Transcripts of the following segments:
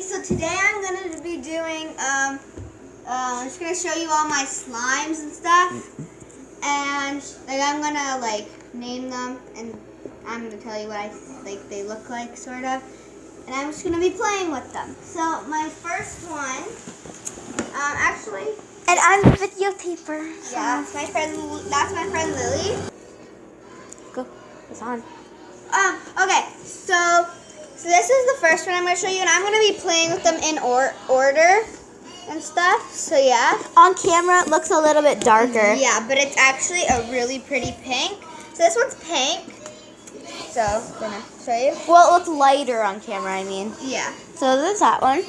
So today I'm going to be doing, I'm just going to show you all my slimes and stuff, and like I'm going to like name them, and I'm going to tell you what they look like, sort of, and I'm just going to be playing with them. So my first one, actually, and I'm the videotaper. Yeah, that's my friend Lily. Go, it's on. Okay, so this is the first one I'm going to show you, and I'm going to be playing with them in order and stuff, so yeah. On camera, it looks a little bit darker. Yeah, but it's actually a really pretty pink. So this one's pink, so I'm going to show you. Well, it looks lighter on camera, I mean. Yeah. So there's that one.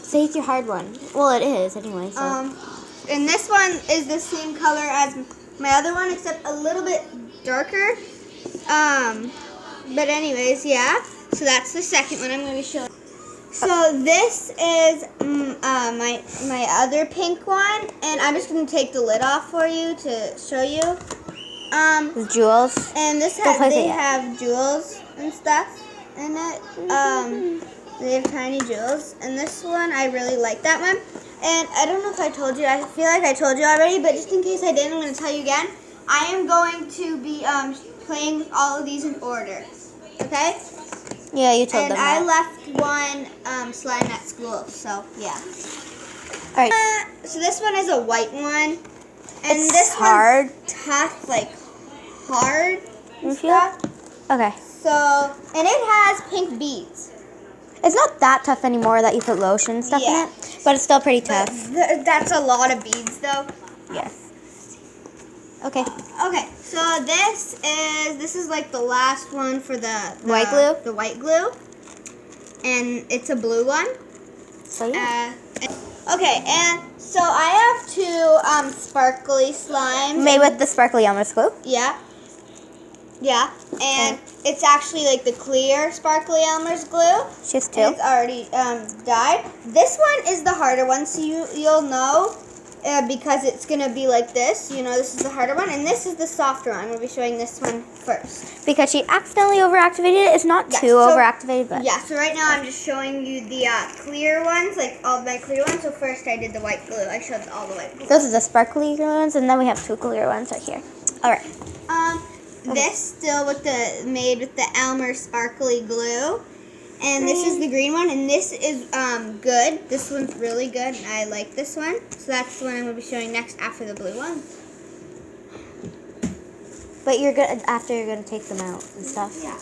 Say it's your hard one. Well, it is anyway, so. And this one is the same color as my other one, except a little bit darker. But anyways, yeah. So that's the second one I'm going to be showing. So this is my other pink one, and I'm just going to take the lid off for you to show you. The jewels. And this they have jewels and stuff in it. They have tiny jewels, and this one I really like that one. And I don't know if I told you. I feel like I told you already, but just in case I didn't, I'm going to tell you again. I am going to be playing with all of these in order. Okay? Yeah, you told them that. And I left one slime at school, so yeah. All right. So this one is a white one, and It's this hard. one's tough, like hard and You feel? stuff. Okay. So, and it has pink beads. It's not that tough anymore that you put lotion and stuff Yeah. in it, but it's still pretty tough. That's a lot of beads, though. Yeah. Okay. Okay, so this is like the last one for the White glue? The white glue, and it's a blue one. So yeah. Okay, and so I have two sparkly slimes. Made with the sparkly Elmer's glue. Yeah. Yeah, and it's actually like the clear sparkly Elmer's glue. She has two. And it's already dyed. This one is the harder one, so you'll know because it's gonna be like this. You know, this is the harder one, and this is the softer one. I'm gonna be showing this one first. Because she accidentally overactivated it. It's not too overactivated, but yeah. So right now I'm just showing you the clear ones, like all my clear ones. So first I did the white glue. I showed all the white glue. Those are the sparkly ones, and then we have two clear ones right here. All right. This still made with the Elmer sparkly glue, and this is the green one, and this is good. This one's really good, and I like this one. So that's the one I'm gonna be showing next after the blue one. But you're gonna take them out and stuff. Yeah.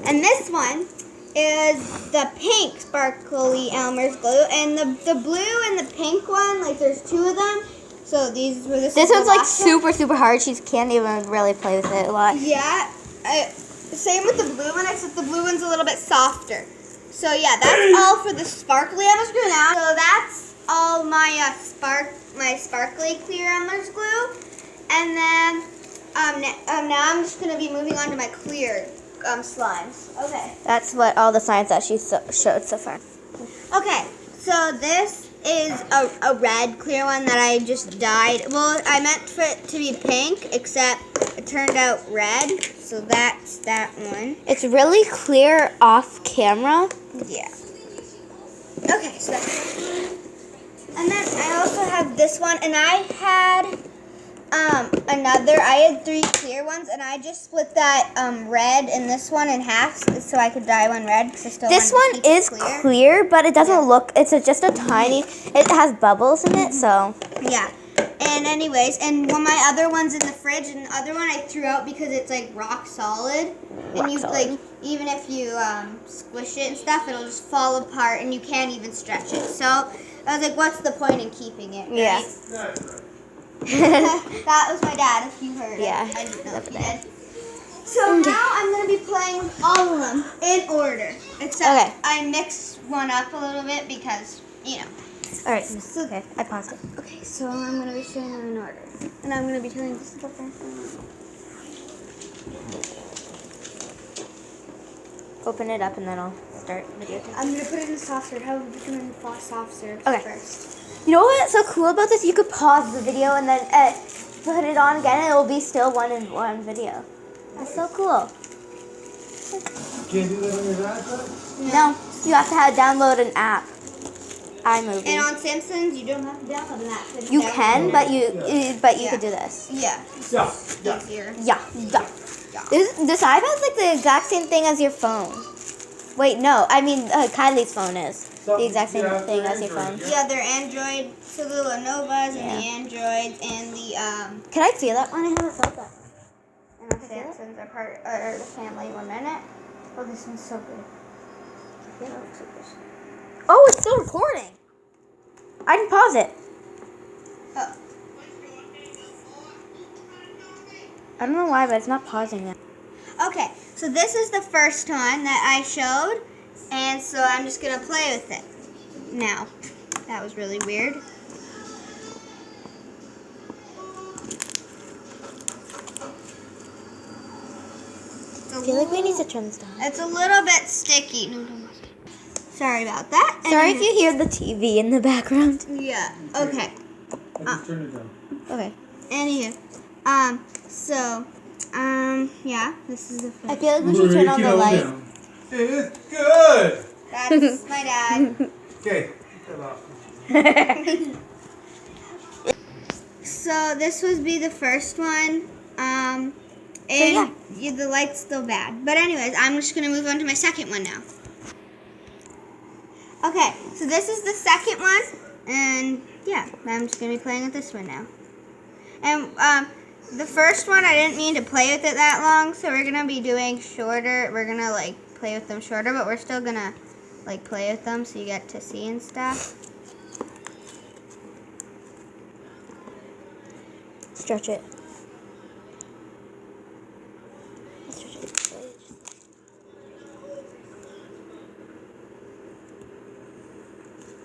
And this one is the pink sparkly Elmer's glue, and the blue and the pink one, like there's two of them. So this one's like super hard. She can't even really play with it a lot. Yeah. Same with the blue one, except the blue one's a little bit softer. So yeah, that's all for the sparkly Elmer's glue now. So that's all my sparkly clear Elmer's glue. And then now I'm just gonna be moving on to my clear slimes. Okay. That's what all the science that she showed so far. Okay. So this is a red clear one that I just dyed. Well, I meant for it to be pink, except it turned out red. So that's that one. It's really clear off camera. Yeah. Okay, so that's one. And then I also have this one, and I had I had three clear ones, and I just split that red and this one in half so I could dye one red because I still This wanted to one keep is it clear, but it doesn't look. It's just a tiny. It has bubbles in it, so. Yeah. And anyways, and my other one's in the fridge, and the other one I threw out because it's like rock solid. Rock And you solid. like even if you squish it and stuff, it'll just fall apart, and you can't even stretch it. So I was like, what's the point in keeping it? Right? Yeah. That was my dad, if you heard Yeah. it. I didn't know if you did. So now I'm going to be playing with all of them in order. Except I mixed one up a little bit because, you know. All right. Okay. I paused it. Okay, so I'm going to be showing them in order. And I'm going to be telling this is the first one. Open it up and then I'll start videotaping. I'm going to put it in soft serve. How would you do in soft serve first? You know what's so cool about this? You could pause the video and then put it on again and it will be still one in one video. That's so cool. can't do that on your iPad? No, you have to download an app. And iMovie. on Samsung, you don't have to download an app. It's You download can, it. but you Yeah. could do this. Yeah. Yeah. Yeah. Easier. Yeah. This iPad's like the exact same thing as your phone. Wait, no. I mean, Kylie's phone is the exact same Yeah, thing they're as your phone. Android, Yeah, they're Android. So the Lenovo's and Yeah. the Androids and the Can I feel that one? I haven't felt that. and the Samsungs are part or the family 1 minute. Oh, this one's so good. Yeah, that looks so good. Oh, it's still recording. I can pause it. Oh. I don't know why, but it's not pausing it. Okay, so this is the first one that I showed, and so I'm just gonna play with it now. That was really weird. I feel like we need to turn this down. It's a little bit sticky. No, don't. Sorry about that. Sorry if you hear the TV in the background. Yeah. Okay. I just turned it down. Okay. Anywho, yeah. This is the first. I feel like we should turn on the light. It's good. That's my dad. Okay. Cut off. So this would be the first one. And yeah, the light's still bad. But anyways, I'm just gonna move on to my second one now. Okay, so this is the second one, and yeah, I'm just gonna be playing with this one now. And the first one, I didn't mean to play with it that long, so we're gonna be doing shorter. We're gonna like play with them shorter, but we're still gonna like play with them so you get to see and stuff. Stretch it.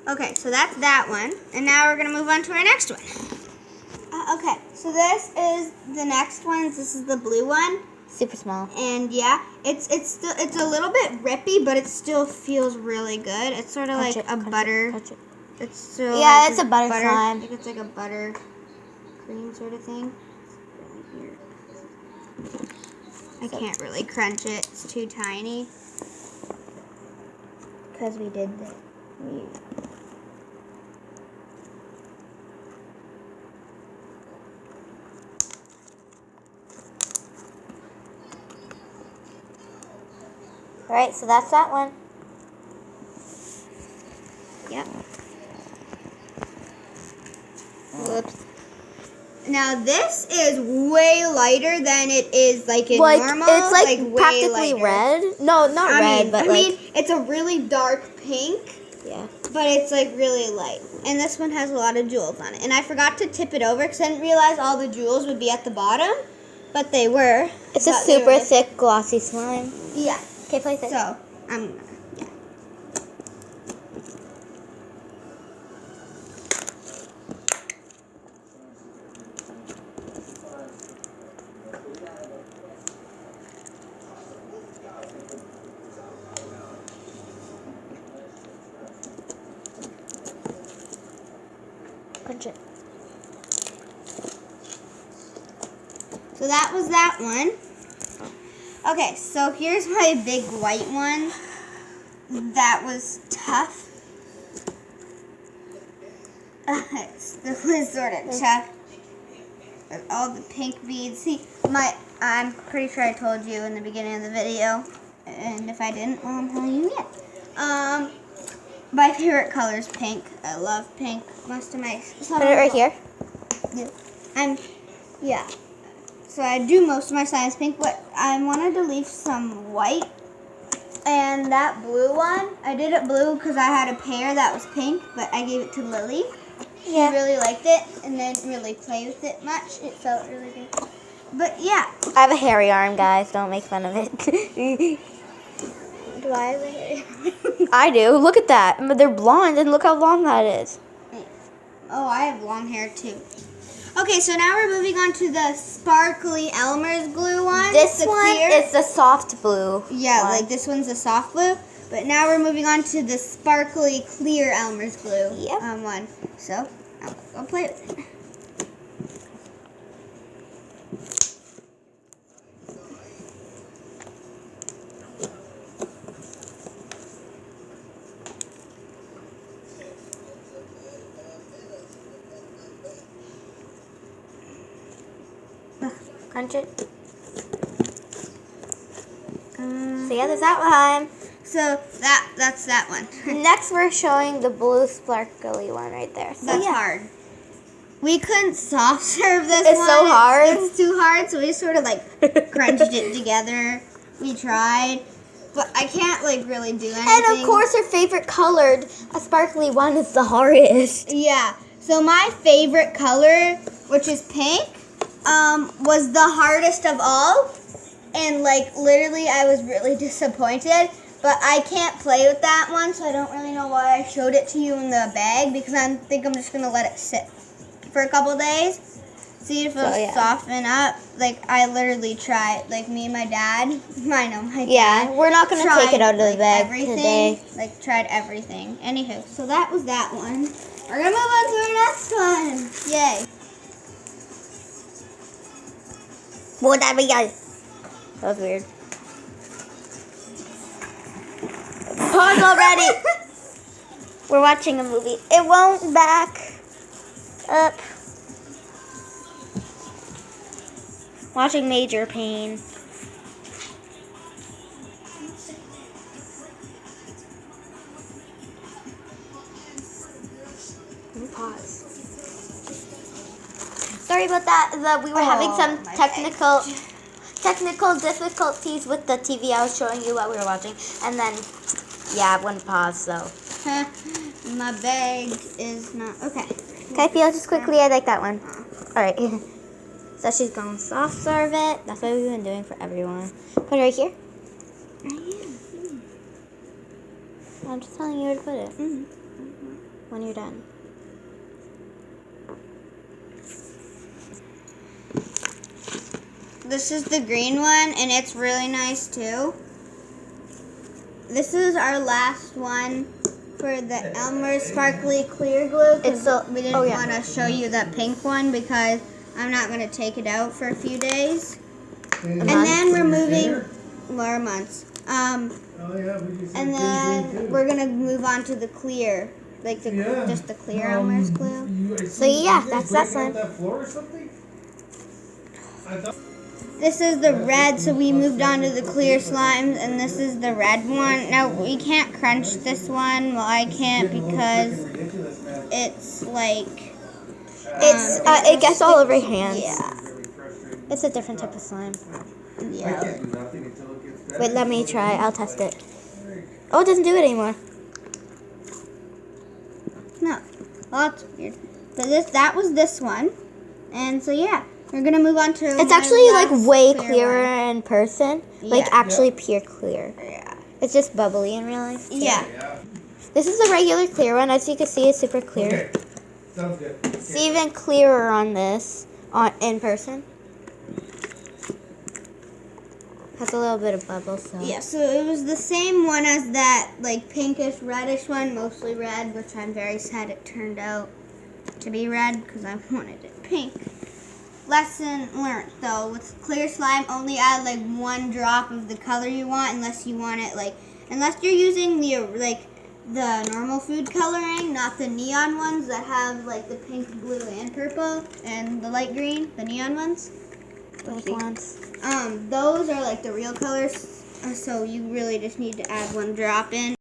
Okay, so that's that one, and now we're gonna move on to our next one. Okay, so this is the next one. This is the blue one, Super small. and yeah, it's a little bit rippy, but it still feels really good. It's sort of like a butter. Touch it. It's still Yeah, like it's a butter slime. I think it's like a butter cream sort of thing. I can't really crunch it. It's too tiny. Because we did that. Alright, so that's that one. Yep. Whoops. Now this is way lighter than it is like in normal. It's like way practically lighter. red. No, not red, but I like mean, it's a really dark pink, yeah. but it's like really light. And this one has a lot of jewels on it. And I forgot to tip it over because I didn't realize all the jewels would be at the bottom, but they were. It's a But they super were- thick, glossy slime. Yeah. Okay, play this. So yeah. Punch it. So that was that one. Okay, so here's my big white one. That was tough. This was sort of tough. With all the pink beads. See, I'm pretty sure I told you in the beginning of the video. And if I didn't, well, I'm telling you again. My favorite color is pink. I love pink. Most of my... Put it right here. Yeah. So I do most of my science pink, but I wanted to leave some white. And that blue one, I did it blue because I had a pair that was pink, but I gave it to Lily. She really liked it and didn't really play with it much. It felt really good. But yeah. I have a hairy arm, guys. Don't make fun of it. Do I have a hair? I do. Look at that. But they're blonde, and look how long that is. Oh, I have long hair too. Okay, so now we're moving on to the sparkly Elmer's glue one. This the one clear. is the soft blue. Yeah, one. like this one's a soft blue. But now we're moving on to the sparkly clear Elmer's glue one. So, I'll play with it. Crunch it. So yeah, there's that one. So that's that one. Next, we're showing the blue sparkly one right there. So That's yeah. hard. We couldn't soft serve this It's one. so hard. It's too hard, so we sort of like crunched it together. We tried, but I can't like really do anything. And of course, her favorite colored, a sparkly one, is the hardest. Yeah. So my favorite color, which is pink, was the hardest of all. And like literally I was really disappointed. But I can't play with that one, so I don't really know why I showed it to you in the bag because I think I'm just gonna let it sit for a couple days. See if it'll soften up. Like I literally tried, like me and my dad. I know my dad. Yeah, we're not gonna take it out of the bag everything, today. Like tried everything. Anywho, so that was that one. We're gonna move on to our next one. Yay! What that be, guys? That was weird. Pause already. We're watching a movie. It won't back up. Watching Major Pain. Pause. Sorry about that. We were having some my technical difficulties with the TV I was showing you what we were watching, and then it wouldn't pause. So My bag is not okay. okay, feel just quickly. I like that one. All right. So she's going to soft serve it. That's what we've been doing for everyone. Put it right here. I'm just telling you where to put it. When you're done. This is the green one, and it's really nice too. This is our last one for the Elmer Sparkly Clear Glue. It's so- we didn't want to show you the pink one because I'm not going to take it out for a few days. And then we're moving more months. And then we're going to move on to the clear. Like just the clear Elmer's glue. So yeah, that's that slime. That floor or something? This is the red, so we moved on to the clear slimes, and this is the red one. Now, we can't crunch this one. Well, I can't because it's like... it gets all over your hands. Yeah. It's a different type of slime. Yeah. Wait, let me try. I'll test it. Oh, it doesn't do it anymore. No. Well, that's weird. So that was this one. And so, yeah. We're going to move on to... It's actually like last way clear clearer one. in person. Like Yeah. actually pure clear. Yeah. It's just bubbly in real life. Yeah. This is the regular clear one. As you can see, it's super clear. Okay. Sounds good. It's even clearer on this in person. Has a little bit of bubbles. So. Yeah, so it was the same one as that, like, pinkish, reddish one, mostly red, which I'm very sad it turned out to be red because I wanted it pink. Lesson learned, though, with clear slime, only add, like, 1 drop of the color you want unless you want it, like, unless you're using the, like, the normal food coloring, not the neon ones that have, like, the pink, blue, and purple, and the light green, the neon ones. Those ones. Those are like the real colors, so you really just need to add 1 drop in.